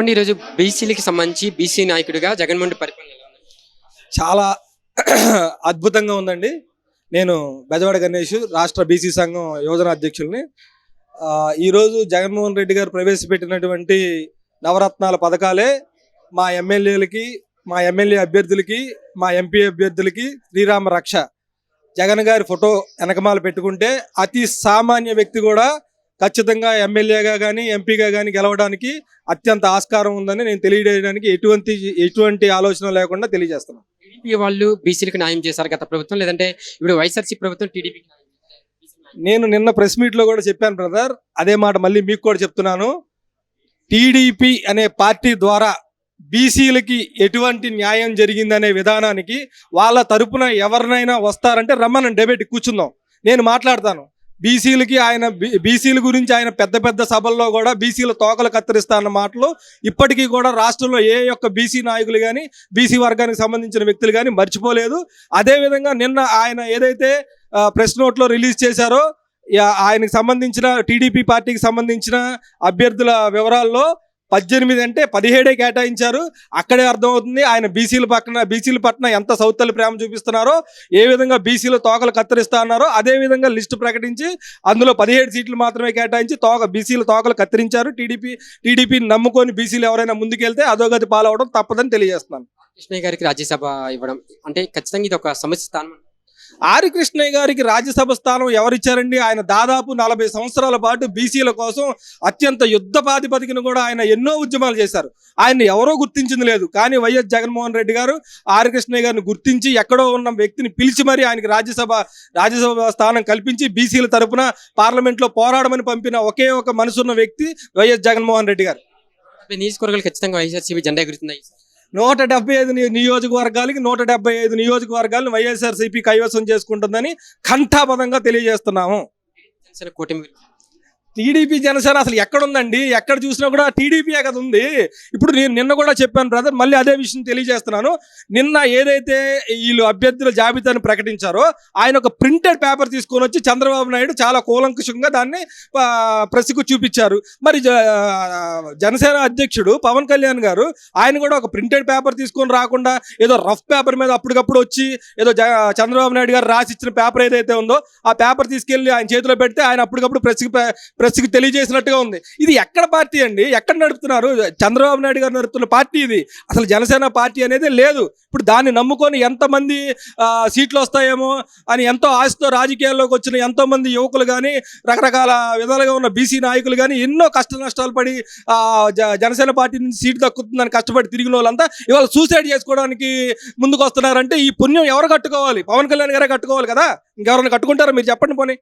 చెప్పండి ఈరోజు బీసీలకి సంబంధించి బీసీ నాయకుడిగా జగన్మోహన్ రెడ్డి పరిపాలన ఎలా ఉంది? చాలా అద్భుతంగా ఉందండి. నేను బెజవాడ గణేష్, రాష్ట్ర బీసీ సంఘం యువజన అధ్యక్షుల్ని. ఈరోజు జగన్మోహన్ రెడ్డి గారు ప్రవేశపెట్టినటువంటి నవరత్నాల పథకాలే మా ఎమ్మెల్యేలకి, మా ఎమ్మెల్యే అభ్యర్థులకి, మా ఎంపీ అభ్యర్థులకి శ్రీరామ రక్ష. జగన్ గారి ఫోటో వెనకమాల పెట్టుకుంటే అతి సామాన్య వ్యక్తి కూడా ఖచ్చితంగా ఎమ్మెల్యేగా కానీ ఎంపీగా కానీ గెలవడానికి అత్యంత ఆస్కారం ఉందని నేను తెలియజేయడానికి ఎటువంటి ఆలోచన లేకుండా తెలియజేస్తున్నాను. టీడీపీ వాళ్ళు బీసీలకు న్యాయం చేశారు గత ప్రభుత్వం, లేదంటే ఇప్పుడు వైఎస్ఆర్సీ ప్రభుత్వం టీడీపీకి న్యాయం చేశారా? నేను నిన్న ప్రెస్ మీట్లో కూడా చెప్పాను బ్రదర్, అదే మాట మళ్ళీ మీకు కూడా చెప్తున్నాను. టీడీపీ అనే పార్టీ ద్వారా బీసీలకి ఎటువంటి న్యాయం జరిగిందనే విధానానికి వాళ్ళ తరపున ఎవరినైనా వస్తారంటే రమ్మని డిబేట్ కూర్చుందాం, నేను మాట్లాడతాను. బీసీల గురించి ఆయన పెద్ద పెద్ద సభల్లో కూడా బీసీల తోకలు కత్తిరిస్తా అన్న మాటలు ఇప్పటికీ కూడా రాష్ట్రంలో ఏ యొక్క బీసీ నాయకులు కానీ బీసీ వర్గానికి సంబంధించిన వ్యక్తులు కానీ మర్చిపోలేదు. అదేవిధంగా నిన్న ఆయన ఏదైతే ప్రెస్ నోట్లో రిలీజ్ చేశారో ఆయనకు సంబంధించిన టీడీపీ పార్టీకి సంబంధించిన అభ్యర్థుల వివరాల్లో 18 అంటే 17 కేటాయించారు. అక్కడే అర్థమవుతుంది ఆయన బీసీల పట్ల ఎంత సౌతల్లి ప్రేమ చూపిస్తున్నారో, ఏ విధంగా బీసీల తోకలు కత్తిరిస్తా అన్నారో అదే విధంగా లిస్టు ప్రకటించి అందులో 17 సీట్లు మాత్రమే కేటాయించి బీసీల తోకలు కత్తిరించారు. టీడీపీని నమ్ముకొని బీసీలు ఎవరైనా ముందుకెళ్తే అధోగతి పాలవడం తప్పదని తెలియజేస్తున్నాను. కృష్ణయ్య గారికి రాజ్యసభ ఇవ్వడం అంటే ఖచ్చితంగా ఇది ఒక సమస్య స్థానం. ఆర్ కృష్ణయ్య గారికి రాజ్యసభ స్థానం ఎవరిచ్చారండి? ఆయన దాదాపు 40 సంవత్సరాల పాటు బీసీల కోసం అత్యంత యుద్ధ ప్రాతిపదికన కూడా ఆయన ఎన్నో ఉద్యమాలు చేశారు. ఆయన్ని ఎవరో గుర్తించింది లేదు. కానీ వైఎస్ జగన్మోహన్ రెడ్డి గారు ఆర్ కృష్ణయ్య గారిని గుర్తించి ఎక్కడో ఉన్న వ్యక్తిని పిలిచి మరీ ఆయనకి రాజ్యసభ స్థానం కల్పించి బీసీల తరపున పార్లమెంట్లో పోరాడమని పంపిన ఒకే ఒక మనసున్న వ్యక్తి వైఎస్ జగన్మోహన్ రెడ్డి గారు. నియోజకవర్గాలు ఖచ్చితంగా వైఎస్ఆర్సీపీ జెండా ఎగురుతున్నాయి. 175 నియోజకవర్గాలకి 175 నియోజకవర్గాలను వైఎస్ఆర్సీపీ కైవసం చేసుకుంటుందని ఘంటాపథంగా తెలియజేస్తున్నాము. కూటమి టీడీపీ జనసేన అసలు ఎక్కడుందండి? ఎక్కడ చూసినా కూడా టీడీపీయే కదా ఉంది. ఇప్పుడు నేను నిన్న కూడా చెప్పాను బ్రదర్, మళ్ళీ అదే విషయం తెలియజేస్తున్నాను. నిన్న ఏదైతే వీళ్ళు అభ్యర్థుల జాబితాను ప్రకటించారో ఆయన ఒక ప్రింటెడ్ పేపర్ తీసుకొని వచ్చి చంద్రబాబు నాయుడు చాలా కూలంకుషంగా దాన్ని ప్రెస్కు చూపించారు. మరి జనసేన అధ్యక్షుడు పవన్ కళ్యాణ్ గారు ఆయన కూడా ఒక ప్రింటెడ్ పేపర్ తీసుకొని రాకుండా ఏదో రఫ్ పేపర్ మీద అప్పటికప్పుడు వచ్చి ఏదో చంద్రబాబు నాయుడు గారు రాసి ఇచ్చిన పేపర్ ఏదైతే ఉందో ఆ పేపర్ తీసుకెళ్లి ఆయన చేతిలో పెడితే ఆయన అప్పటికప్పుడు ప్రెస్కి తెలియజేసినట్టుగా ఉంది. ఇది ఎక్కడ పార్టీ అండి? ఎక్కడ నడుపుతున్నారు? చంద్రబాబు నాయుడు గారు నడుపుతున్న పార్టీ ఇది. అసలు జనసేన పార్టీ అనేది లేదు. ఇప్పుడు దాన్ని నమ్ముకొని ఎంతమంది సీట్లు వస్తాయేమో అని ఎంతో ఆశతో రాజకీయాల్లోకి వచ్చిన ఎంతో మంది యువకులు కానీ రకరకాల విధాలుగా ఉన్న బీసీ నాయకులు కానీ ఎన్నో కష్ట నష్టాలు పడి జనసేన పార్టీ నుంచి సీటు దక్కుతుందని కష్టపడి తిరిగిన వాళ్ళంతా ఇవాళ సూసైడ్ చేసుకోవడానికి ముందుకు వస్తున్నారంటే ఈ పుణ్యం ఎవరు కట్టుకోవాలి? పవన్ కళ్యాణ్ గారే కట్టుకోవాలి కదా, ఇంకెవరైనా కట్టుకుంటారా మీరు చెప్పండి పోనీ.